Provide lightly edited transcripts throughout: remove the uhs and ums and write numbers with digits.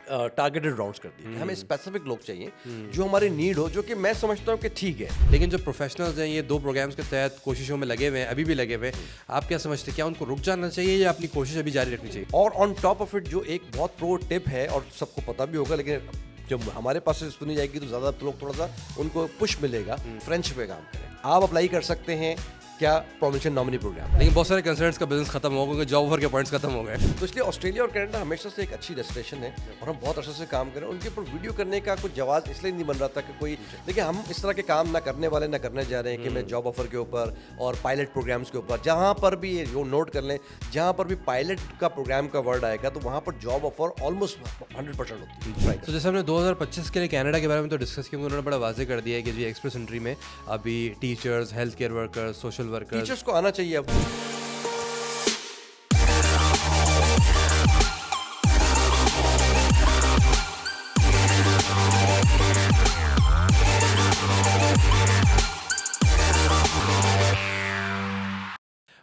Targeted rounds कर दिए कि हमें स्पेसिफिक लोग चाहिए जो हमारी नीड हो, जो कि मैं समझता हूँ कि ठीक है। लेकिन जो प्रोफेशनल्स हैं ये 2 प्रोग्राम्स के तहत कोशिशों में लगे हुए हैं, अभी भी लगे हुए हैं, आप क्या समझते हैं, क्या उनको रुक जाना चाहिए या अपनी कोशिश अभी जारी रखनी चाहिए? और ऑन टॉप ऑफ इट जो एक बहुत प्रो टिप है और सबको पता भी होगा, लेकिन जब हमारे पास से सुनी जाएगी तो ज़्यादा लोग थोड़ा सा उनको पुश मिलेगा, फ्रेंच पे काम करें। आप अप्लाई कर सकते हैं क्या प्रोविंशियल नॉमिनी प्रोग्राम, लेकिन बहुत सारे कंसर्न्स का बिजनेस खत्म हो गया क्योंकि जॉब ऑफर के पॉइंट्स खत्म हो गए। तो इसलिए ऑस्ट्रेलिया और कनाडा हमेशा से एक अच्छी डेस्टिनेशन है और हम बहुत अर्से से काम कर रहे हैं। उनके ऊपर वीडियो करने का कुछ जवाब इसलिए नहीं बन रहा था कि कोई देखिए हम इस तरह के काम ना करने वाले ना करने जा रहे हैं कि मैं जॉब ऑफर के ऊपर और पायलट प्रोग्राम्स के ऊपर, जहाँ पर भी ये नोट कर लें, जहाँ पर भी पायलट का प्रोग्राम का वर्ड आएगा तो वहाँ पर जॉब ऑफर ऑलमोस्ट 100% होती है। तो जैसे हमने 2025 के लिए कनाडा के बारे में तो डिस्कस किया, उन्होंने बड़ा वाजे कर दिया है कि जी एक्सप्रेस एंट्री में अभी teachers, health care workers, social workers, teachers को आना चाहिए अब।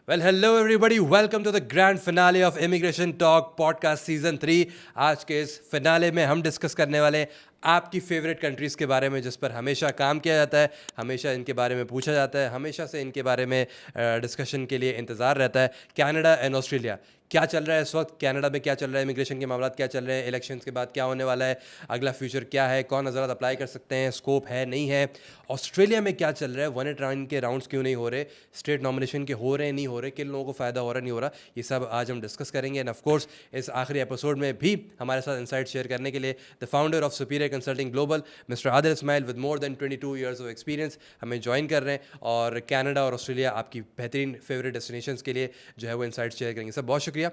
Well, hello everybody, welcome to the grand finale of Immigration Talk Podcast Season 3। आज के इस फिनाले में हम डिस्कस करने वाले हैं आपकी फेवरेट कंट्रीज़ के बारे में जिस पर हमेशा काम किया जाता है, हमेशा इनके बारे में पूछा जाता है, हमेशा से इनके बारे में डिस्कशन के लिए इंतज़ार रहता है। कनाडा एंड ऑस्ट्रेलिया, क्या चल रहा है इस वक्त कनाडा में, क्या चल रहा है, इमिग्रेशन के मामला क्या चल रहे हैं, इलेक्शंस के बाद क्या होने वाला है, अगला फ्यूचर क्या है, कौन हज़रात अप्लाई कर सकते हैं, स्कोप है नहीं है। ऑस्ट्रेलिया में क्या चल रहा है, 1-8 के राउंड्स क्यों नहीं हो रहे, स्टेट नॉमिनेशन के हो रहे हैं नहीं हो रहे, किन लोगों को फ़ायदा हो रहा नहीं हो रहा, ये सब आज हम डिस्कस करेंगे। एंड ऑफ कोर्स इस आखिरी एपिसोड में भी हमारे साथ इंसाइट शेयर करने के लिए the founder of superior consulting global mister Adil Ismail with more than 22 years of experience हमें ज्वाइन कर रहे हैं और कनाडा और ऑस्ट्रेलिया आपकी बेहतरीन फेवरेट डेस्टिनेशंस के लिए जो है वो इंसाइट शेयर करेंगे। सर बहुत शुक्रिया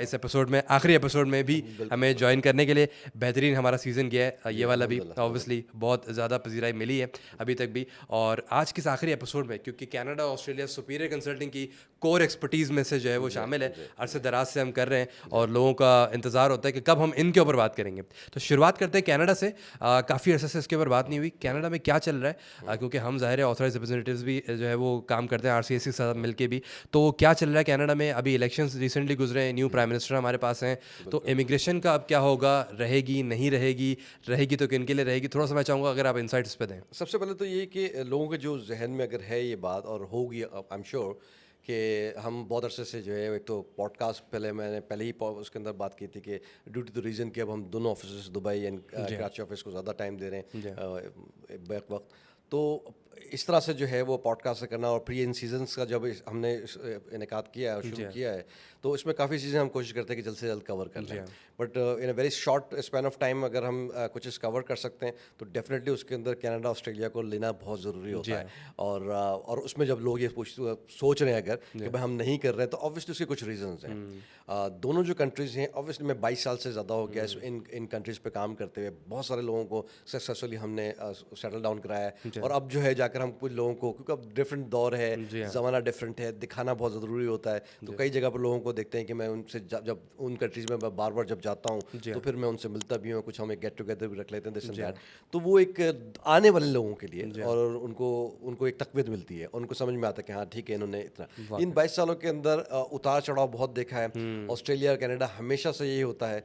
इस एपिसोड में, आखिरी एपिसोड में भी हमें ज्वाइन करने के लिए। बेहतरीन हमारा सीज़न गया है, ये वाला भी ऑब्वियसली बहुत ज़्यादा पजीराई मिली है अभी तक भी। और आज के इस आखिरी एपिसोड में क्योंकि कनाडा और ऑस्ट्रेलिया सुपीरियर कंसल्टिंग की कोर एक्सपर्टीज़ में से जो है वो शामिल है, अरसे दराज से हम कर रहे हैं और लोगों का इंतज़ार होता है कि कब हम इनके ऊपर बात करेंगे। तो शुरुआत करते हैं कनाडा से। काफ़ी अरसे से इसके ऊपर बात नहीं हुई, कनाडा में क्या चल रहा है, क्योंकि हम ज़ाहिर है ऑथराइज रिप्रेजेंटेटिव्स भी जो है वो काम करते हैं RCSC के साथ मिल के भी। तो क्या चल रहा है कनाडा में, अभी इलेक्शंस रिसेंटली गुजरे हैं, न्यू प्राइम मिनिस्टर हमारे पास हैं, तो इमिग्रेशन का अब क्या होगा, रहेगी नहीं रहेगी, रहेगी तो किन के लिए रहेगी, थोड़ा सा मैं चाहूँगा अगर आप इंसाइट्स पे दें। सबसे पहले तो ये कि लोगों के जो जहन में अगर है ये बात और होगी, आई एम श्योर कि हम बहुत अरसे से जो है, एक तो पॉडकास्ट मैंने पहले ही उसके अंदर बात की थी कि ड्यू टू द रीज़न कि अब हम दोनों office Dubai and Karachi office को ज़्यादा टाइम दे रहे हैं बैक वक्त, तो इस तरह से जो है वो पॉडकास्ट से करना और प्री इन सीजन्स का जब हमने इनेकाद किया है और शुरू किया है तो इसमें काफ़ी चीज़ें हम कोशिश करते हैं कि जल्द से जल्द कवर कर लें। But in a very short span of time अगर हम कुछ इस कवर कर सकते हैं तो डेफिनेटली उसके अंदर कनाडा ऑस्ट्रेलिया को लेना बहुत ज़रूरी होता है। और उसमें जब लोग ये सोच रहे हैं अगर कि भाई हम नहीं कर रहे हैं तो ऑब्वियसली उसके कुछ रीजंस हैं। दोनों जो कंट्रीज़ हैं, ऑब्वियसली मैं 22 साल से ज़्यादा हो गया इन कंट्रीज़ पे काम करते हुए, बहुत सारे लोगों को सक्सेसफुली हमने सेटल डाउन कराया है और अब जो है जाकर हम कुछ लोगों को, क्योंकि अब डिफरेंट दौर है, ज़माना डिफरेंट है, दिखाना बहुत ज़रूरी होता है। तो कई जगह पर लोगों को देखते हैं कि मैं उनसे जब उन कंट्रीज़ में बार बार जब जाता हूँ तो फिर मैं उनसे मिलता भी हूँ, कुछ हम एक गेट टुगेदर भी रख लेते हैं दिस एंड दैट। तो वो एक आने वाले लोगों के लिए और उनको एक तकवीत मिलती है, उनको समझ में आता है कि हाँ ठीक है, इन्होंने इतना इन 22 सालों के अंदर उतार चढ़ाव बहुत देखा है। ऑस्ट्रेलिया और कनाडा हमेशा से यही होता है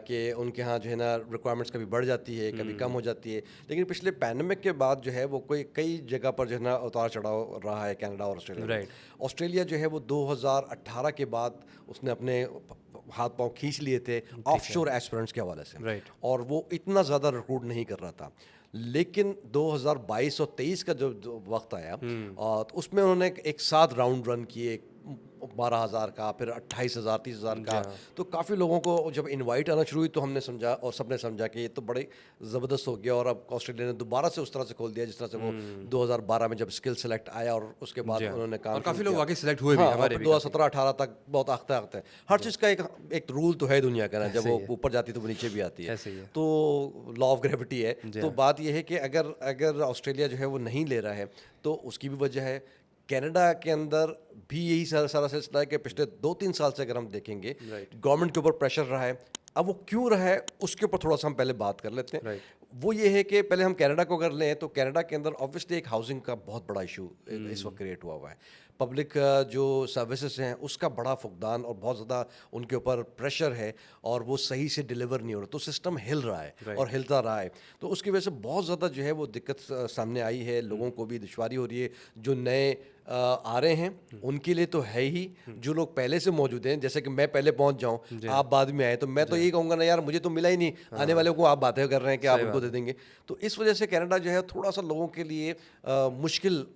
कि उनके यहाँ जो है ना रिक्वायरमेंट्स कभी बढ़ जाती है, कभी कम हो जाती है। लेकिन पिछले पैंडेमिक के बाद जो है वो कई जगह पर जो है ना उतार चढ़ाव रहा है कनाडा और ऑस्ट्रेलिया। ऑस्ट्रेलिया जो है वो 2018 के बाद उसने अपने हाथ पांव खींच लिए थे ऑफशोर एस्पिरेंट्स के हवाले से, और वो इतना ज़्यादा रिक्रूट नहीं कर रहा था। लेकिन 2022 और 23 का जो वक्त आया तो उसमें उन्होंने एक साथ राउंड रन किए, 12,000 का, फिर 28,000, 30,000 का। तो काफ़ी लोगों को जब इनवाइट आना शुरू हुई तो हमने समझा और सबने समझा कि ये तो बड़े ज़बरदस्त हो गया। और अब ऑस्ट्रेलिया ने दोबारा से उस तरह से खोल दिया जिस तरह से वो 2012 में जब स्किल सेलेक्ट आया और उसके बाद उन्होंने काम, और काफ़ी लोग वाकई सिलेक्ट हुए भी हमारे 2017-18 तक बहुत आखते हैं। हर चीज़ का एक रूल तो है दुनिया का ना, जब वो ऊपर जाती है तो वो नीचे भी आती है, तो लॉ ऑफ ग्रेविटी है। तो बात यह है कि अगर ऑस्ट्रेलिया जो है वो नहीं ले रहा है तो उसकी भी वजह है। कनाडा के अंदर भी यही सारा सिलसिला है कि पिछले 2-3 साल से अगर हम देखेंगे गवर्नमेंट के ऊपर प्रेशर रहा है। अब वो क्यों रहा है उसके ऊपर थोड़ा सा हम पहले बात कर लेते हैं। वो ये है कि पहले हम कनाडा को अगर लें तो कनाडा के अंदर ऑब्वियसली एक हाउसिंग का बहुत बड़ा इशू इस वक्त क्रिएट हुआ है। पब्लिक जो सर्विसेज हैं उसका बड़ा फुकदान और बहुत ज़्यादा उनके ऊपर प्रेशर है और वो सही से डिलीवर नहीं हो रहा, तो सिस्टम हिल रहा है और हिलता रहा है। तो उसकी वजह से बहुत ज़्यादा जो है वो दिक्कत सामने आई है, लोगों को भी दुश्वारी हो रही है। जो नए आ रहे हैं उनके लिए तो है ही, जो लोग पहले से मौजूद हैं, जैसे कि मैं पहले पहुंच जाऊं आप बाद में आए, तो मैं तो यही कहूँगा ना यार मुझे तो मिला ही नहीं, आने वाले को आप बातें कर रहे हैं कि आप उनको दे देंगे। तो इस वजह से कनाडा जो है थोड़ा सा लोगों के लिए मुश्किल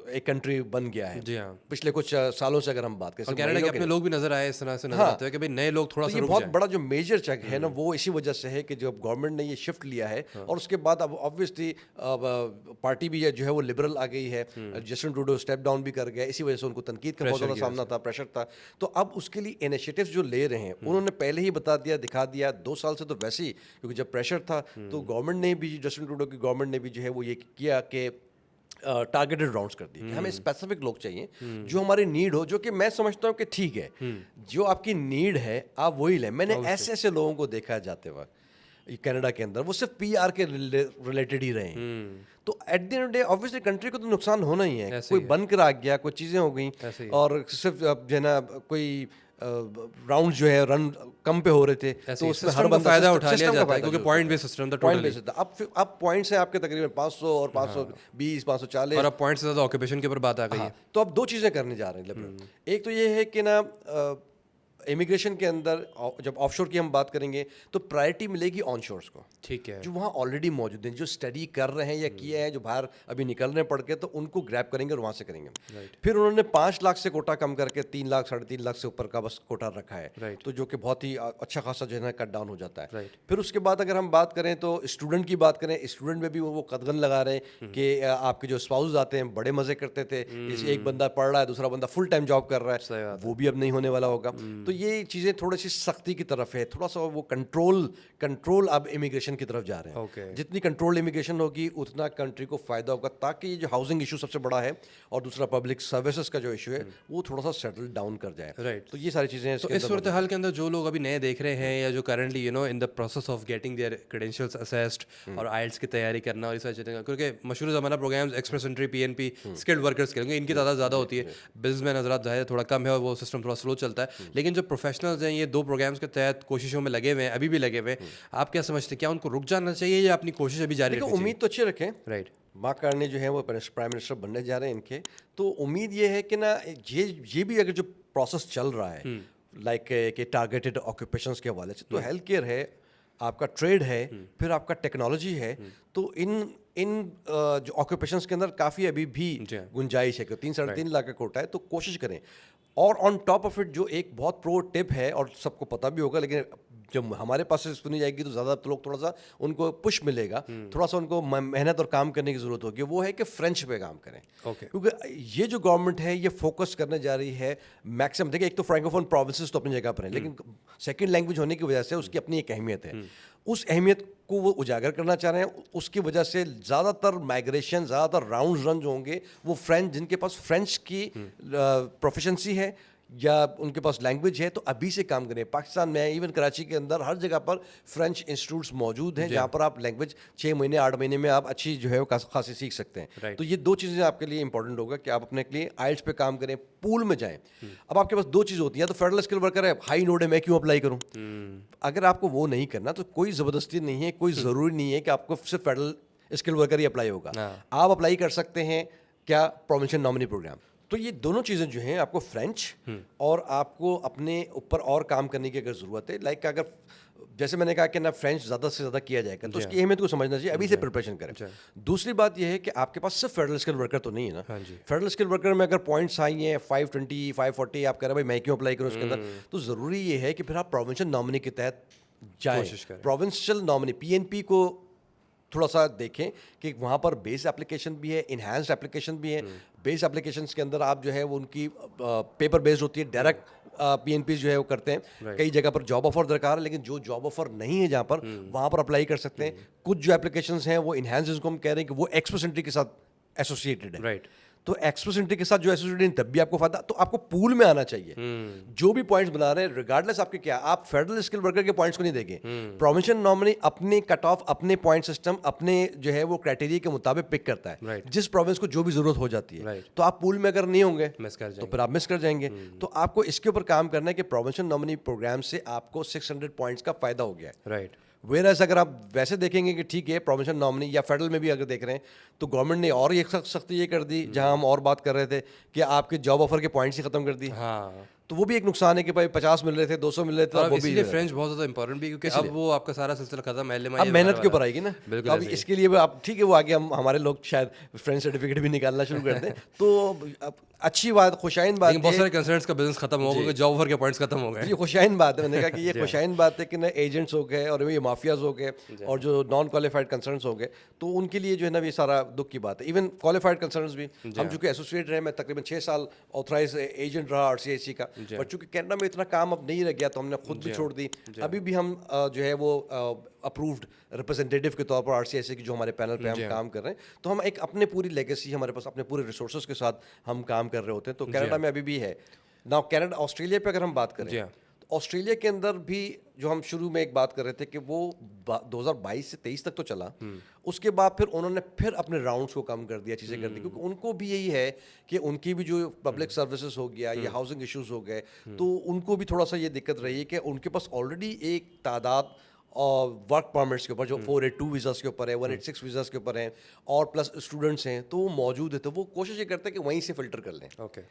एक कंट्री बन गया है। जी हाँ। पिछले कुछ सालों से अगर हम बात करें, और कनाडा के अपने लोग भी नजर आए, इस तरह से नजर आते हैं कि भाई नए लोग थोड़ा तो सा ये रुक बहुत जाएं। बड़ा जो मेजर चेक है ना वो इसी वजह से है कि जब गवर्नमेंट ने ये शिफ्ट लिया है और उसके बाद अब ऑब्वियसली पार्टी भी जो है वो लिबरल आ गई है, जस्टिन ट्रूडो स्टेप डाउन भी कर गया, इसी वजह से उनको तनकीद का बहुत ज़्यादा सामना था, प्रेशर था। तो अब उसके लिए इनिशिएटिव्स जो ले रहे हैं उन्होंने पहले ही बता दिया, दिखा दिया। 2 साल से तो वैसे ही, क्योंकि जब प्रेशर था तो गवर्नमेंट ने भी, जस्टिन ट्रूडो की गवर्नमेंट ने भी जो है वो ये किया कि टारगेटेड राउंड्स कर दी कि हमें स्पेसिफिक लोग चाहिए जो हमारी नीड हो, जो कि मैं समझता हूँ कि ठीक है, जो आपकी नीड है आप वही लें। मैंने ऐसे ऐसे लोगों को देखा है जाते वक्त कनाडा के अंदर, वो सिर्फ पीआर के रिलेटेड ही रहे हैं। तो at the end of day obviously country को तो नुकसान होना ही है, कोई बन कर आ गया, कोई चीज़ें हो गई और सिर्फ जो है ना कोई राउंड जो है रन कम पे हो रहे थे तो उसमें हर बंदा फायदा उठा लिया जाता है, क्योंकि पॉइंट बेस्ड सिस्टम था टोटली। अब पॉइंट्स हैं आपके तकरीबन 500 और 520 540 और अब पॉइंट से ज़्यादा ऑक्यूपेशन के ऊपर बात आ गई है। तो अब 2 चीज़ें करने जा रहे हैं लिबरल। एक तो ये है कि ना इमिग्रेशन के अंदर जब ऑफशोर की हम बात करेंगे तो प्रायोरिटी मिलेगी ऑनशोर्स को, ठीक है, जो वहाँ ऑलरेडी मौजूद हैं, जो स्टडी कर रहे हैं या किए हैं, जो बाहर अभी निकल रहे हैं पढ़ के, तो उनको ग्रैब करेंगे और वहाँ से करेंगे। फिर उन्होंने 5 लाख से कोटा कम करके 3 लाख 3.5 लाख से ऊपर का बस कोटा रखा है, तो जो कि बहुत ही अच्छा खासा जो है ना कट डाउन हो जाता है। फिर उसके बाद अगर हम बात करें तो स्टूडेंट की बात करें, स्टूडेंट में भी वो कदगन लगा रहे हैं कि आपके जो स्पाउस आते हैं बड़े मजे करते थे, एक बंदा पढ़ रहा है दूसरा बंदा फुल टाइम जॉब कर रहा है, वो भी अब नहीं होने वाला होगा। तो ये चीज़ें थोड़ी सी सख्ती की तरफ है, थोड़ा सा वो कंट्रोल अब इमिग्रेशन की तरफ जा रहे हैं। जितनी कंट्रोल इमिग्रेशन होगी उतना कंट्री को फायदा होगा, ताकि ये जो हाउसिंग इशू सबसे बड़ा है और दूसरा पब्लिक सर्विसेज का जो इशू है वो थोड़ा सा सेटल डाउन कर जाए। तो ये सारी चीज़ें तो इस सूरत हाल के अंदर जो लोग अभी नए देख रहे हैं या जो currently in the process of getting their credentials assessed और आइल्स की तैयारी करना और ये सारी चीज़ें, क्योंकि मशहूर ज़माना programs express entry PNP skilled workers के, इनकी तादाद ज़्यादा होती है, बिजनेसमैन हज़रात ज़ाहिर थोड़ा कम है और वो सिस्टम थोड़ा स्लो चलता है। लेकिन जो प्रोफेशनल्स हैं ये 2 प्रोग्राम्स के तहत कोशिशों में लगे हुए हैं, अभी भी लगे हुए हैं। आप क्या समझते हैं, क्या उनको रुक जाना चाहिए या अपनी कोशिश अभी जारी रखनी चाहिए? उम्मीद तो अच्छी रखें। राइट, मार्क कार्नी जो है वो प्राइम मिनिस्टर बनने जा रहे हैं इनके, तो उम्मीद ये है कि ना ये भी अगर जो प्रोसेस चल रहा है लाइक कि टारगेटेड ऑक्यूपेशंस के हवाले से, तो हेल्थ केयर है, आपका ट्रेड है, फिर आपका टेक्नोलॉजी है, तो इन जो ऑक्यूपेशंस के अंदर काफ़ी अभी भी गुंजाइश है कि 3-3.5 लाख का कोटा है, तो कोशिश करें। और ऑन टॉप ऑफ इट जो एक बहुत प्रो टिप है और सबको पता भी होगा, लेकिन जब हमारे पास से सुनी जाएगी तो ज़्यादा लोग थोड़ा सा उनको पुश मिलेगा, थोड़ा सा उनको मेहनत और काम करने की ज़रूरत होगी, वो है कि फ्रेंच पे काम करें। क्योंकि ये जो गवर्नमेंट है ये फोकस करने जा रही है मैक्सिमम, देखिए एक तो फ्रैंकोफोन प्रोविंसेस तो अपनी जगह पर हैं, लेकिन सेकंड लैंग्वेज होने की वजह से उसकी अपनी एक अहमियत है, उस अहमियत को वो उजागर करना चाह रहे हैं। उसकी वजह से ज़्यादातर माइग्रेशन, ज़्यादातर राउंड रन जो होंगे वो फ्रेंच, जिनके पास फ्रेंच की प्रोफिशेंसी है या उनके पास लैंग्वेज है, तो अभी से काम करें। पाकिस्तान में इवन कराची के अंदर हर जगह पर फ्रेंच इंस्टीट्यूट्स मौजूद हैं जहाँ पर आप लैंग्वेज 6 महीने 8 महीने में आप अच्छी जो है वो खासी सीख सकते हैं। तो ये 2 चीज़ें आपके लिए इंपॉर्टेंट होगा कि आप अपने लिए आइल्स पे काम करें, पूल में जाएं। अब आपके पास 2 चीज़ होती हैं, तो फेडरल स्किल वर्कर है, हाई नोड है, मैं क्यों अप्लाई करूँ? अगर आपको वो नहीं करना तो कोई ज़बरदस्ती नहीं है, कोई ज़रूरी नहीं है कि आपको सिर्फ फेडरल स्किल वर्कर ही अप्लाई होगा। आप अप्लाई कर सकते हैं क्या प्रोविंशियल नॉमिनी प्रोग्राम। तो ये दोनों चीज़ें जो हैं, आपको फ्रेंच और आपको अपने ऊपर और काम करने की अगर ज़रूरत है, लाइक अगर जैसे मैंने कहा कि ना फ्रेंच ज़्यादा से ज़्यादा किया जाएगा, तो उसकी अहमियत को समझना चाहिए, अभी से प्रिपरेशन करें। दूसरी बात यह है कि आपके पास सिर्फ फेडरल स्किल वर्कर तो नहीं है ना। फेडरल स्किल वर्कर में अगर पॉइंट्स आई हैं 520 540, आप कह रहे हैं भाई मैं क्यों अप्लाई करूँ उसके अंदर, तो ज़रूरी ये है कि फिर आप प्रोविंशियल नॉमिनी के तहत जाएं। प्रोविंशियल नॉमिनी PNP को थोड़ा सा देखें कि वहाँ पर बेस एप्लीकेशन भी है, इन्हांस्ड एप्लीकेशन भी है। बेस एप्लीकेशंस के अंदर आप जो है वो उनकी पेपर बेस्ड होती है, डायरेक्ट PNP जो है वो करते हैं। कई जगह पर जॉब ऑफर दरकार है, लेकिन जो जॉब ऑफर नहीं है जहाँ पर, वहाँ पर अप्लाई कर सकते हैं। कुछ जो एप्लीकेशंस हैं वो इन्हांस्ड, जिसको हम कह रहे हैं कि वो एक्सप्रेस एंट्री के साथ एसोसिएटेड है। तो एक्सप्रेस एंट्री के साथ जो एसोसिएटेड नहीं, तब भी आपको फायदा। तो आपको पूल में आना चाहिए। जो भी पॉइंट्स बना रहे हैं रिगार्डलेस आपके क्या, आप फेडरल स्किल वर्कर के पॉइंट्स को नहीं देंगे, प्रोविंशियल नॉमिनी अपने कट ऑफ, अपने पॉइंट सिस्टम, अपने जो है वो क्राइटेरिया के मुताबिक पिक करता है, Right. जिस प्रोविंस को जो भी जरूरत हो जाती है। Right. तो आप पूल में अगर नहीं होंगे मिस कर तो जाएंगे। फिर आप मिस कर जाएंगे। तो आपको इसके ऊपर काम करना है कि प्रोविंशियल नॉमिनी प्रोग्राम से आपको 600 पॉइंट्स का फायदा हो गया है। राइट। वेरएज़ अगर आप वैसे देखेंगे कि ठीक है प्रोविंशियल नॉमिनी या फेडरल में भी अगर देख रहे हैं तो गवर्नमेंट ने और ये सख्ती ये कर दी, जहां हम और बात कर रहे थे कि आपके जॉब ऑफर के पॉइंट्स ही खत्म कर दी। हाँ, तो वो भी एक नुकसान है कि भाई 50 मिल रहे थे, 200 मिल रहे थे, और अब वो भी इसीलिए फ्रेंच बहुत ज़्यादा इंपॉर्टेंट भी, क्योंकि अब वो आपका सारा सिलसिला खत्म है। अब मेहनत के ऊपर आएगी ना। बिल्कुल तो अब ऐसे ही। इसके लिए वो आप ठीक है, वो आगे हम हमारे लोग शायद फ्रेंच सर्टिफिकेट भी निकालना शुरू कर दें। तो अब अच्छी बात, खुशाइन बात लेकिन बहुत ये- सारे कंसर्न्स का बिजनेस खत्म हो गया, जॉब ऑफर के पॉइंट्स खत्म हो गए। ये खुशाइन बात है। मैंने कहा कि ये खुशाइन बात है कि ना एजेंट्स हो गए और ये माफियाज हो गए और जो नॉन क्वालिफाइड कंसर्न्स हो गए, तो उनके लिए जो है ना ये सारा दुख की बात है। इवन क्वालिफाइड कंसर्न्स भी, हम चूंकि एसोसिएट रहे, मैं तकरीबन 6 साल ऑथराइज एजेंट रहा RCIC का, पर चूंकि कनाडा में इतना काम अब नहीं रह गया तो हमने खुद भी छोड़ दी। अभी भी हम जो है वो अप्रूव्ड रिप्रेजेंटेटिव के तौर पर RCIC की जो हमारे पैनल पे हम काम कर रहे हैं, तो हम एक अपने पूरी लेगेसी, हमारे पास अपने पूरे रिसोर्सेज के साथ हम काम कर रहे होते हैं। तो कनाडा में अभी भी है ना। कनाडा, ऑस्ट्रेलिया पे अगर हम बात करें तो ऑस्ट्रेलिया के अंदर भी जो हम शुरू में एक बात कर रहे थे कि वो 2022 से 23 तक तो चला, उसके बाद फिर उन्होंने फिर अपने राउंड्स को कम कर दिया, चीज़ें कर दी, क्योंकि उनको भी यही है कि उनकी भी जो पब्लिक सर्विसेज हो गया या हाउसिंग इश्यूज हो गए, तो उनको भी थोड़ा सा ये दिक्कत रही है कि उनके पास ऑलरेडी एक तादाद और वर्क परमिट्स के ऊपर जो 482 वीज़ास के ऊपर है, 186 वीज़ास के ऊपर हैं, और प्लस स्टूडेंट्स हैं, तो वो मौजूद है। तो वो कोशिश ये करते हैं कि वहीं से फ़िल्टर कर लें। ओके।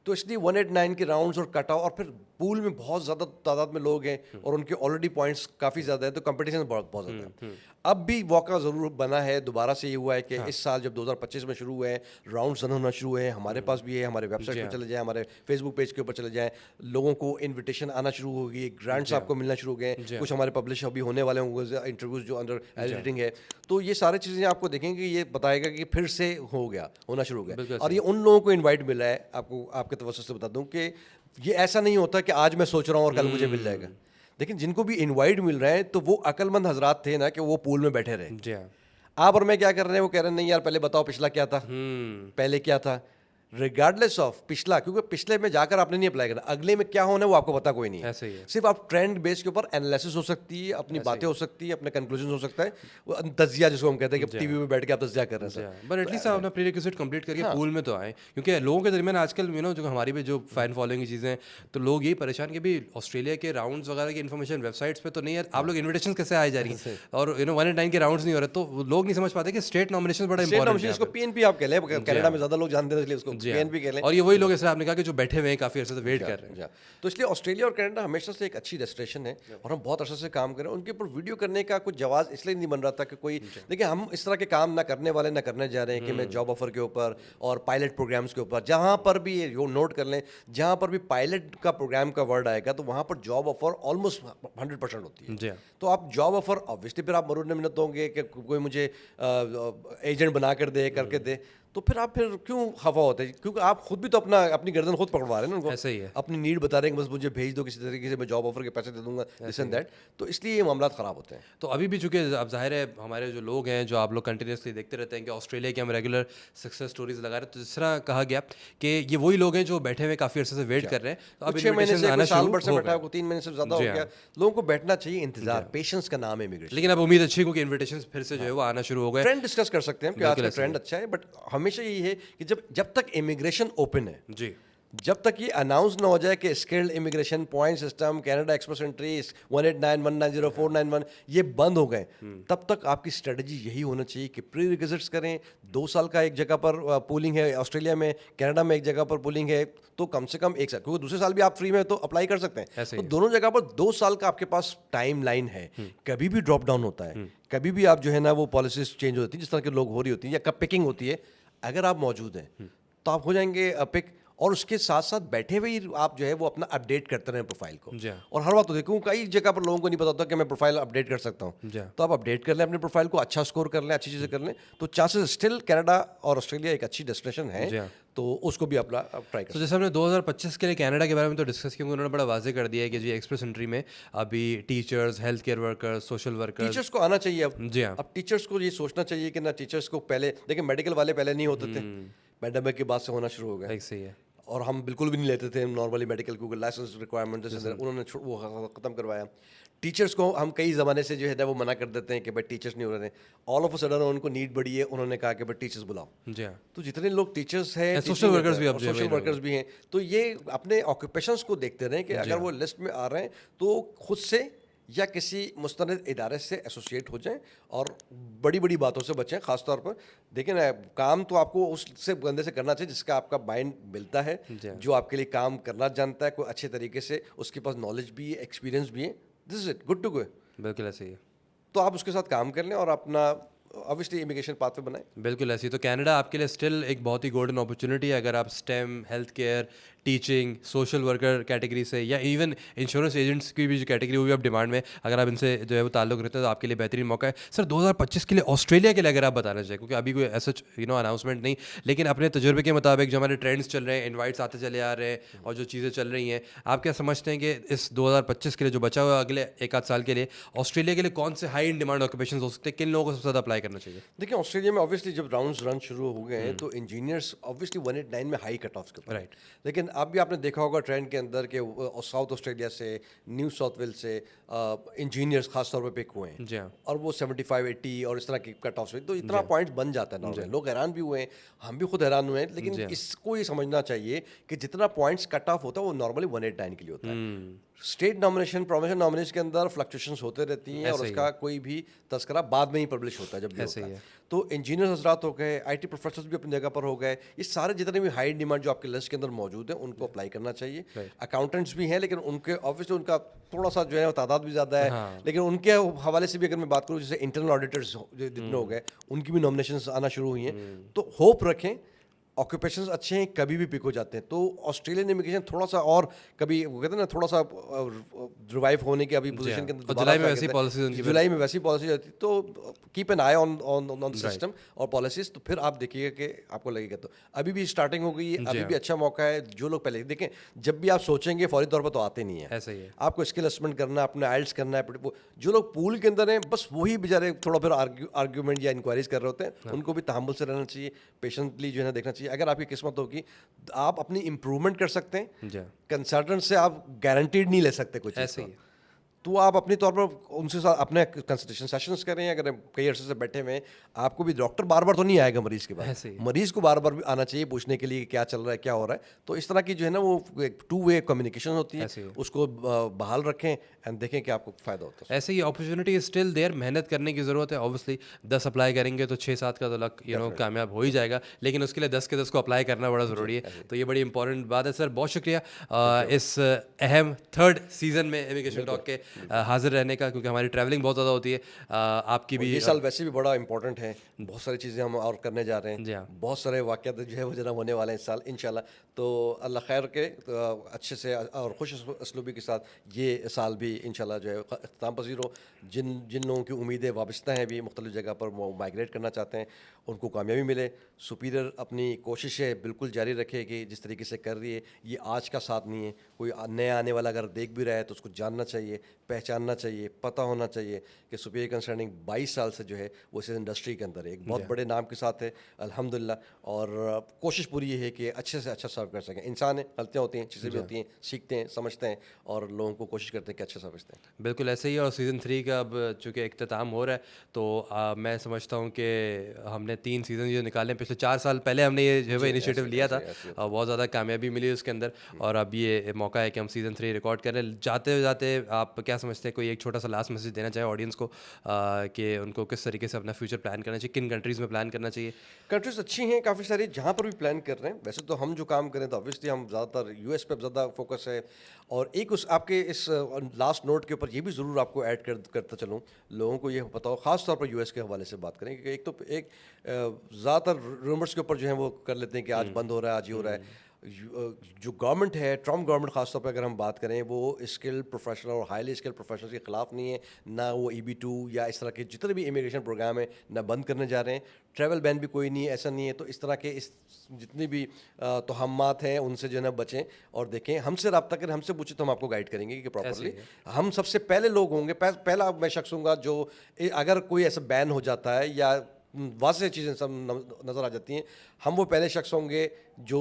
तो इसलिए 189 के राउंड्स और कट ऑफ, और फिर पूल में बहुत ज़्यादा तादाद में लोग हैं और उनके ऑलरेडी पॉइंट्स काफ़ी ज़्यादा है, तो कंपटीशन बहुत बहुत ज़्यादा है। अब भी मौका ज़रूर बना है, दोबारा से ये हुआ है कि इस साल जब 2025 में शुरू हुए हैं, राउंड्स रन होना शुरू हुए हैं, हमारे पास भी है, हमारे वेबसाइट पर चले जाएं, हमारे फेसबुक पेज के ऊपर चले जाएं, लोगों को इन्विटेशन आना शुरू हो गई, ग्रांट्स आपको मिलना शुरू हो गए, कुछ हमारे पब्लिश अभी होने वाले होंगे इंटरव्यूज जो अंडर एडिटिंग है। तो ये सारी चीज़ें आपको देखेंगे, ये बताएगा कि फिर से हो गया, होना शुरू हो गया। और ये उन लोगों को इन्वाइट मिला है, आपको आपके तवज्जो से बता दूं कि ये ऐसा नहीं होता कि आज मैं सोच रहा हूँ और कल मुझे मिल जाएगा। लेकिन जिनको भी इनवाइट मिल रहे हैं तो वो अक्लमंद हजरात थे ना कि वो पूल में बैठे रहे। जी हाँ। आप और मैं क्या कर रहे हैं, वो कह रहे हैं नहीं यार पहले बताओ पिछला क्या था, पहले क्या था, रिगार्डलेस ऑफ पिछला, क्योंकि पिछले में जाकर आपने नहीं अप्लाई करना, अगले में क्या होना है वो आपको पता कोई नहीं है। ऐसे ही है। सिर्फ आप ट्रेंड बेस के ऊपर एनालिसिस हो सकती है, अपनी बातें हो सकती है, अपने कंक्लूजन हो सकता है, वो तजिया जिसको हम कहते हैं कि टीवी में बैठ के आप तजिया कर रहे हैं। बट एटलीस्ट आप अपना प्रीरिक्विजिट कंप्लीट करके पूल में तो आए, क्योंकि लोगों के दरमियान आजकल जो हमारी भी जो फैन फॉलोइंग की चीज़ें हैं, तो लोग यही परेशान कि भी ऑस्ट्रेलिया के राउंड्स वगैरह की इन्फॉर्मेशन वेबसाइट्स पे तो नहीं है, आप लोग इन्विटेशन कैसे आ जा रही है, और 189 के राउंड्स नहीं हो रहे, तो लोग नहीं समझ पाते कि स्टेट नॉमिनेशन बड़ा इंपॉर्टेंट है। इसको PNP आप कह लें, कनाडा में ज्यादा लोग जानते हैं इसलिए उसको PNP कह लें। और ये वही लोग जैसे आपने कहा कि जो बैठे हुए हैं काफ़ी अर्से से वेट कर रहे हैं। तो इसलिए ऑस्ट्रेलिया और कनाडा हमेशा से एक अच्छी डेस्टिनेशन है और हम बहुत अर्से से काम कर रहे हैं। उनके ऊपर वीडियो करने का कुछ जवाब इसलिए नहीं बन रहा था कि कोई, देखिए हम इस तरह के काम ना करने वाले ना करने जा रहे हैं कि मैं जॉब ऑफर के ऊपर और पायलट प्रोग्राम्स के ऊपर, जहाँ पर भी ये नोट कर लें, जहाँ पर भी पायलट का प्रोग्राम का वर्ड आएगा तो वहाँ पर जॉब ऑफर ऑलमोस्ट 100% होती है। जी हाँ। तो आप जॉब ऑफर ऑब्वियसली फिर आप मरूद मिन्नत होंगे कि कोई मुझे एजेंट बना कर दे, करके दे, तो फिर आप फिर क्यों खफा होते हैं, क्योंकि आप खुद भी तो अपनी गर्दन खुद पकड़वा रहे हैं ना उनको। ऐसा ही है। अपनी नीड बता रहे हैं कि बस मुझे भेज दो किसी तरीके से, मैं जॉब ऑफर के पैसे दे दूंगा, दिस एंड दैट। तो इसलिए ये मामला ख़राब होते हैं। तो अभी भी चूंकि अब जाहिर है हमारे जो लोग हैं, जो आप लोग कंटिन्यूसली देखते रहते हैं कि ऑस्ट्रेलिया की हम रेगुलर सक्सेस स्टोरीज लगा रहे हैं, तो जिस तरह कहा गया कि ये वही लोग हैं जो बैठे हुए काफ़ी अर्से से वेट कर रहे हैं, तो अब 6 महीने से, आना साल शुरू भर से हो बैठा गए। है, 3 महीने से ज़्यादा हो गया। लोगों को बैठना चाहिए, इंतजार, पेशेंस का नाम है इमिग्रेशन। लेकिन अब उम्मीद अच्छी है क्योंकि इन्विटेशन फिर से जो है वो आना शुरू हो गए। ट्रेंड डिस्कस कर सकते हैं कि आज का ट्रेंड अच्छा है, बट हमेशा यही है कि जब तक इमिग्रेशन ओपन है, जी, जब तक ये अनाउंस ना हो जाए कि skilled immigration point system, Canada express entry 189, 190, 491 ये बंद हो गए, तब तक आपकी स्ट्रेटजी यही होना चाहिए कि प्री रिक्विजिट्स करें। 2 साल का एक जगह पर पूलिंग है ऑस्ट्रेलिया में, कनाडा में एक जगह पर पूलिंग है, तो कम से कम 1 साल, क्योंकि दूसरे साल भी आप फ्री में तो अप्लाई कर सकते हैं। तो दोनों जगह पर 2 साल का आपके पास टाइम लाइन है। कभी भी ड्रॉप डाउन होता है, कभी भी आप जो है ना वो पॉलिसीज चेंज होती है, जिस तरह के लोग हो रही होती है, या कब पिकिंग होती है, अगर आप मौजूद हैं तो आप हो जाएंगे पिक। और उसके साथ साथ बैठे हुए ही आप जो है वो अपना अपडेट करते रहें प्रोफाइल को। और हर बात तो देखूँ, कई जगह पर लोगों को नहीं पता होता कि मैं प्रोफाइल अपडेट कर सकता हूँ, तो आप अपडेट कर लें अपने प्रोफाइल को, अच्छा स्कोर कर लें, अच्छी चीज़ें कर लें, तो चांसेस स्टिल कनाडा और ऑस्ट्रेलिया एक अच्छी डेस्टिनेशन है, तो उसको भी अपना ट्राई करें। तो जैसे हमने 2025 के लिए कनाडा के बारे में तो डिस्कस किया, उन्होंने बड़ा वाजे कर दिया है कि जी एक्सप्रेस एंट्री में अभी teachers, health care workers, social workers, teachers को आना चाहिए अब। जी हाँ। अब टीचर्स को ये सोचना चाहिए कि ना, टीचर्स को पहले देखिए मेडिकल वाले पहले नहीं होते थे, पैंडेमिक के बाद से होना शुरू हो गया। सही है। और हम बिल्कुल भी नहीं लेते थे नॉर्मली मेडिकल को, लाइसेंस रिक्वायरमेंट जैसे उन्होंने वो ख़त्म करवाया। टीचर्स को हम कई ज़माने से जो है ना वो मना कर देते हैं कि भाई टीचर्स नहीं हो रहे हैं, ऑल ऑफ अ सडन उनको नीड बढ़ी है, उन्होंने कहा कि भाई टीचर्स बुलाओ। जी हाँ। तो जितने लोग टीचर्स हैं, सोशल वर्कर्स भी अब जो है सोशल वर्कर्स भी हैं, तो ये अपने ऑक्यूपेशंस को देखते रहें कि अगर वो लिस्ट में आ रहे हैं तो खुद से या किसी मुस्तनद इदारे से एसोसिएट हो जाएं और बड़ी बड़ी बातों से बचें। ख़ासतौर पर देखिए ना, काम तो आपको उससे बंदे से करना चाहिए जिसका आपका माइंड मिलता है, जो आपके लिए काम करना जानता है, कोई अच्छे तरीके से उसके पास नॉलेज भी है, एक्सपीरियंस भी है। This is it, good to go. बिल्कुल ऐसे ही है। तो आप उसके साथ काम कर लें और अपना ऑब्वियसली इमिग्रेशन पाथवे बनाएं। बिल्कुल ऐसी। तो कनाडा आपके लिए स्टिल एक बहुत ही गोल्डन अपॉर्चुनिटी है अगर आप stem, health care, teaching, social worker category से या इवन इंश्योरेंस एजेंट्स की भी जो कैटेगरी वो भी आप डिमांड में, अगर आप इनसे जो है वो ताल्लुक रखते हैं तो आपके लिए बेहतरीन मौका है। सर 2025 के लिए ऑस्ट्रेलिया के लिए अगर आप बताना चाहिए, क्योंकि अभी कोई ऐसा अनाउंसमेंट नहीं, लेकिन अपने तजुर्बे के मुताबिक जो हमारे ट्रेंड्स चल रहे हैं, इन्वाइट्स आते चले आ रहे हैं और जो चीज़ें चल रही हैं, आप क्या समझते हैं कि इस 2025 के लिए जो बचा हुआ है अगले एक आध साल के लिए ऑस्ट्रेलिया के लिए कौन से हाई इन डिमांड ऑक्यूपेशन हो सकते हैं, किन लोगों को सबसे ज़्यादा अप्लाई करना चाहिए? देखिए ऑस्ट्रेलिया में ऑब्वियसली जब राउंड्स रन शुरू हो गए हैं तो इंजीनियर्स ऑब्वियसली 189 में हाई कट ऑफ्स के ऊपर, राइट। लेकिन अब भी आपने देखा होगा ट्रेंड के अंदर के साउथ ऑस्ट्रेलिया से, न्यू साउथ वेल्स से इंजीनियर्स खास तौर पे पिक हुए हैं। जी हाँ। और वो 75, 80 और इस तरह की कट ऑफ्स, तो इतना पॉइंट्स बन जाता है नॉर्मली। लोग हैरान भी हुए हैं, हम भी खुद हैरान हुए हैं, लेकिन इसको ये समझना चाहिए कि जितना पॉइंट्स कट ऑफ होता है वो नॉर्मली 189 के लिए होता है। स्टेट नॉमिनेशन, प्रोविंशियल नॉमिनेशन के अंदर फ्लक्चुएशंस होते रहती हैं और उसका कोई भी तस्करा बाद में ही पब्लिश होता है जब भी होता है। तो इंजीनियर्स हजरात हो गए, आईटी प्रोफेशनल्स भी अपनी जगह पर हो गए, ये सारे जितने भी हाई डिमांड जो आपके लिस्ट के अंदर मौजूद हैं उनको अप्लाई करना चाहिए। अकाउंटेंट्स भी हैं, लेकिन उनके ऑब्वियसली उनका थोड़ा सा जो है तादाद भी ज़्यादा है। लेकिन उनके हवाले से भी अगर मैं बात करूँ, जैसे इंटरनल ऑडिटर्स जितने हो गए उनकी भी नॉमिनेशंस आना शुरू हुई हैं। तो होप रखें, ऑक्यूपेशंस अच्छे हैं, कभी भी पिक हो जाते हैं। तो ऑस्ट्रेलियन इमिग्रेशन थोड़ा सा और कभी वो कहते हैं ना थोड़ा सा रिवाइव होने की अभी पोजीशन के अंदर जुलाई में वैसी पॉलिसीज, जुलाई में वैसी पॉलिसी होती है। तो keep an I on system और पॉलिसीज, तो फिर आप देखिएगा कि आपको लगेगा। तो अभी भी स्टार्टिंग हो गई है, अभी भी अच्छा मौका है। जो लोग पहले देखें, जब भी आप सोचेंगे फौरी तौर पर तो आते नहीं है, ऐसा ही है। आपको स्किल असेसमेंट करना है, अपना आइल्स करना है। जो लोग पूल के अंदर हैं बस वही बेचारे थोड़ा फिर आर्ग्यूमेंट या इंक्वायरीज कर रहे होते हैं, उनको भी तहम्मुल से रहना चाहिए, पेशेंटली जो है ना देखना चाहिए। अगर आपकी किस्मत होगी आप अपनी इंप्रूवमेंट कर सकते हैं। कंसल्टेंट से आप गारंटीड नहीं ले सकते कुछ ऐसे ही। तो आप अपने तौर पर उनसे साथ अपने कंसल्टेशन सेशंस करें। अगर कई अर्से से बैठे हुए, आपको भी डॉक्टर बार बार तो नहीं आएगा मरीज के पास, मरीज को बार बार भी आना चाहिए पूछने के लिए क्या चल रहा है, क्या हो रहा है। तो इस तरह की जो है ना वो एक 2 वे कम्युनिकेशन होती है, उसको बहाल रखें एंड देखें कि आपको फ़ायदा होता है। ऐसे ही अपॉर्चुनिटी स्टिल देयर, मेहनत करने की ज़रूरत है। ऑब्वियसली 10 अप्लाई करेंगे तो 6-7 का तो लक कामयाब हो ही जाएगा, लेकिन उसके लिए 10 के 10 को अप्लाई करना बड़ा ज़रूरी है। तो ये बड़ी इंपॉर्टेंट बात है। सर बहुत शुक्रिया इस अहम 3rd सीज़न में इमिग्रेशन टॉक के हाजिर रहने का, क्योंकि हमारी ट्रैवलिंग बहुत ज़्यादा होती है। आपकी भी ये साल वैसे भी बड़ा इंपॉर्टेंट है, बहुत सारी चीज़ें हम और करने जा रहे हैं, बहुत सारे वाक़यात जो है वो जरा होने वाले हैं इस साल इंशाल्लाह। तो अल्लाह खैर के अच्छे से और खुश असलूबी के साथ ये साल भी इंशाल्लाह जो है इख्तिताम पज़ीर हो। जिन लोगों की उम्मीदें वाबस्ता हैं भी मुख्तलिफ जगह पर वो माइग्रेट करना चाहते हैं, उनको कामयाबी मिले। सुपीरियर अपनी कोशिशें बिल्कुल जारी रखे कि जिस तरीके से कर रही है, ये आज का साथ नहीं है। कोई नया आने वाला अगर देख भी रहा है तो उसको जानना चाहिए, पहचानना चाहिए, पता होना चाहिए कि सुपीरियर कंसल्टिंग 22 साल से जो है वो इस इंडस्ट्री के अंदर एक बहुत बड़े नाम के साथ है अल्हम्दुलिल्लाह। और कोशिश पूरी ये है कि अच्छे से अच्छा सर्व कर सकें। इंसान है, गलतियाँ होती हैं, चीज़ें भी होती हैं, सीखते हैं, समझते हैं और लोगों को कोशिश करते हैं कि अच्छे समझते हैं। बिल्कुल ऐसे ही। और सीज़न 3 का अब चूँकि इख्तिताम हो रहा है, तो मैं समझता हूँ कि हमने 3 सीज़न जो निकाले हैं, पिछले 4 साल पहले हमने ये जो है इनिशिएटिव लिया था, बहुत ज़्यादा कामयाबी मिली उसके अंदर। और अब ये मौका है कि हम सीज़न 3 रिकॉर्ड करें। जाते जाते आप क्या समझते हैं, कोई एक छोटा सा लास्ट मैसेज देना चाहे ऑडियंस को कि उनको किस तरीके से अपना फ्यूचर प्लान करना चाहिए, किन कंट्रीज़ में प्लान करना चाहिए? कंट्रीज अच्छी हैं काफ़ी सारी जहाँ पर भी प्लान कर रहे हैं। वैसे तो हम जो काम करें तो ऑब्वियसली हम ज़्यादातर यूएस पे ज़्यादा फोकस है। और एक उस आपके इस लास्ट नोट के ऊपर ये भी ज़रूर आपको ऐड करता चलूँ, लोगों को ये पता हो, ख़ास तौर पर यूएस के हवाले से बात करें, क्योंकि एक तो एक ज़्यादातर रूमर्स के ऊपर जो है वो कर लेते हैं कि आज बंद हो रहा है, आज ही हो रहा है। जो गवर्नमेंट है, ट्रम्प गवर्नमेंट खासतौर पर अगर हम बात करें, वो स्किल्ड प्रोफेशनल और हाईली स्किल्ड प्रोफेशनल्स के ख़िलाफ़ नहीं है। ना वो EB2 या इस तरह के जितने भी इमिग्रेशन प्रोग्राम है ना बंद करने जा रहे हैं। ट्रैवल बैन भी कोई नहीं है, ऐसा नहीं है। तो इस तरह के जितनी भी तोहमात हैं उनसे जो है ना बचें और देखें। हमसे रब्ता करें, हमसे पूछे तो हम आपको गाइड करेंगे कि प्रॉपरली हम सबसे पहले लोग होंगे, पहला मैं शख्स हूँगा जो अगर कोई ऐसा बैन हो जाता है या वहाँ से चीज़ें सब नज़र आ जाती हैं। हम वो पहले शख्स होंगे जो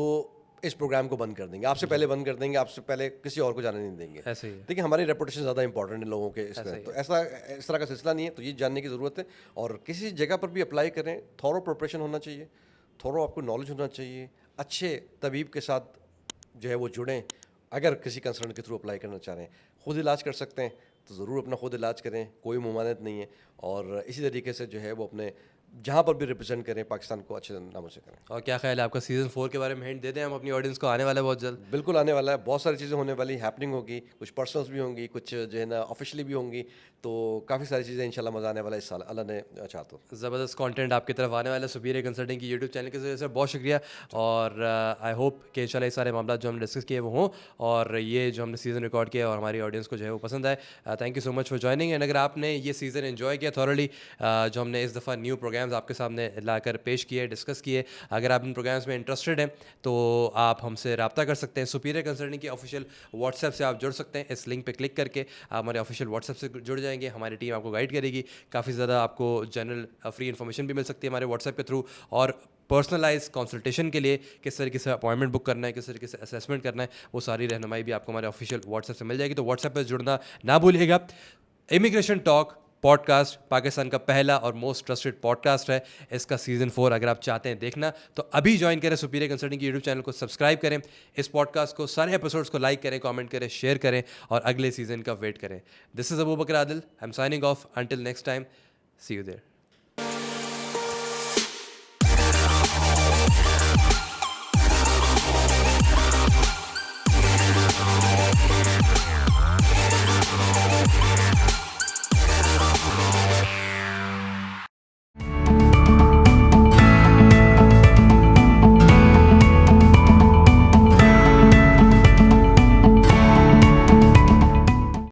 इस प्रोग्राम को बंद कर देंगे, आपसे पहले बंद कर देंगे, आपसे पहले किसी और को जाने नहीं देंगे। ऐसे ही है। देखिए हमारी रेपुटेशन ज़्यादा इंपॉर्टेंट है लोगों के ऐसा इसमें, ही तो ऐसा इस तरह का सिलसिला नहीं है, तो ये जानने की ज़रूरत है। और किसी जगह पर भी अप्लाई करें, थोरो प्रिपरेशन होना चाहिए, थोरो आपको नॉलेज होना चाहिए, अच्छे तबीब के साथ जो है वो जुड़ें। अगर किसी कंसर्न के थ्रू अप्लाई करना चाह रहे हैं, खुद इलाज कर सकते हैं तो ज़रूर अपना खुद इलाज करें, कोई ममानत नहीं है। और इसी तरीके से जो है वो अपने जहाँ पर भी रिप्रेजेंट करें पाकिस्तान को अच्छे नामों से करें। और क्या ख्याल है आपका सीज़न 4 के बारे में? हिंट दे दें हम अपनी ऑडियंस को, आने वाला है बहुत जल्द। बिल्कुल आने वाला है, बहुत सारी चीज़ें होने वाली, हैपनिंग होगी, कुछ पर्सनल्स भी होंगी, कुछ जो है ना ऑफिशियली भी होंगी, तो काफ़ी सारी चीज़ें इंशाल्लाह मज़ा आने वाला है इस साल, अल्लाह ने चाहा तो। ज़बरदस्त कंटेंट आपकी तरफ आने वाला है सुपीरियर कंसल्टिंग की यूट्यूब चैनल की वजह से। बहुत शुक्रिया। और आई होप कि इंशाल्लाह ये सारे मामला जो हमने डिस्कस किए वो हों और ये जो हमने सीज़न रिकॉर्ड किया और हमारी ऑडियंस को जो है वो पसंद आए। Thank you so much for joining. And अगर आपने ये सीज़न एंजॉय किया थॉरली, जो हमने इस दफ़ा न्यू प्रोग्राम्स आपके सामने लाकर पेश किए, डिस्कस किए, अगर आप इन प्रोग्राम्स में इंटरेस्टेड हैं तो आप हमसे रब्ता कर सकते हैं। सुपीरियर कंसल्टिंग की ऑफिशियल व्हाट्सएप से आप जुड़ सकते हैं। इस लिंक पे क्लिक करके आप हमारे ऑफिशियल व्हाट्सएप से जुड़ जाएंगे, हमारी टीम आपको गाइड करेगी। काफ़ी ज़्यादा आपको जनरल फ्री इन्फॉर्मेशन भी मिल सकती है हमारे व्हाट्सएप के थ्रू। और पर्सनलाइज कंसल्टेशन के लिए किस तरीके से अपॉइंटमेंट बुक करना है, किस तरीके से असेसमेंट करना है, वो सारी रहनुमाई भी आपको हमारे ऑफिशियल व्हाट्सएप से मिल जाएगी। तो व्हाट्सएप पर जुड़ना ना भूलिएगा। इमिग्रेशन टॉक पॉडकास्ट पाकिस्तान का पहला और मोस्ट ट्रस्टेड पॉडकास्ट है। इसका सीज़न 4 अगर आप चाहते हैं देखना तो अभी ज्वाइन करें सुपीरियर कंसल्टिंग की यूट्यूब चैनल को, सब्सक्राइब करें, इस पॉडकास्ट को, सारे एपिसोड्स को लाइक करें, कमेंट करें, शेयर करें और अगले सीज़न का वेट करें। This is Abu Bakr Adil, I am signing off, until next time, see you there.